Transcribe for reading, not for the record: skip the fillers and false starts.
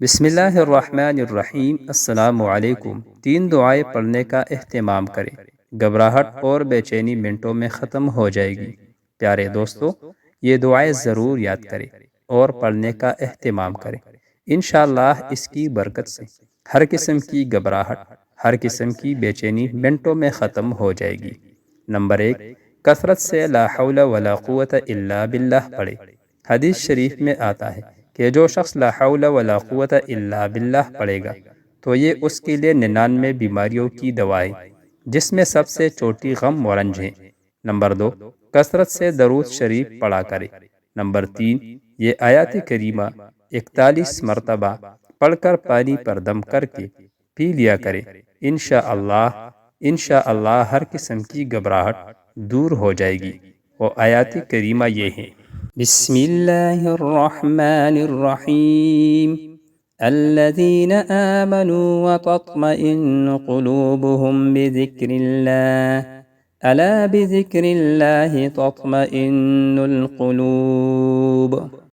بسم اللہ الرحمن الرحیم۔ السلام علیکم۔ 3 دعائیں پڑھنے کا اہتمام کریں، گھبراہٹ اور بے چینی منٹوں میں ختم ہو جائے گی۔ پیارے دوستو، یہ دعائیں ضرور یاد کریں اور پڑھنے کا اہتمام کریں۔ انشاءاللہ اس کی برکت سے ہر قسم کی گھبراہٹ، ہر قسم کی بے چینی منٹوں میں ختم ہو جائے گی۔ نمبر 1، کثرت سے لا حول ولا قوت الا باللہ پڑھے۔ حدیث شریف میں آتا ہے کہ جو شخص لا حول ولا قوت الا باللہ پڑھے گا تو یہ اس کے لیے 99 بیماریوں کی دوا ہے، جس میں سب سے چھوٹی غم و رنج ہے۔ نمبر 2، کثرت سے درود شریف پڑھا کرے۔ نمبر 3، یہ آیات کریمہ 41 مرتبہ پڑھ کر پانی پر دم کر کے پی لیا کرے۔ انشاءاللہ ہر قسم کی گھبراہٹ دور ہو جائے گی۔ وہ آیات کریمہ یہ ہیں: بسم اللہ الرحمن الرحیم، الذین آمنوا وتطمئن قلوبهم بذکر اللہ، الا بذکر اللہ تطمئن القلوب۔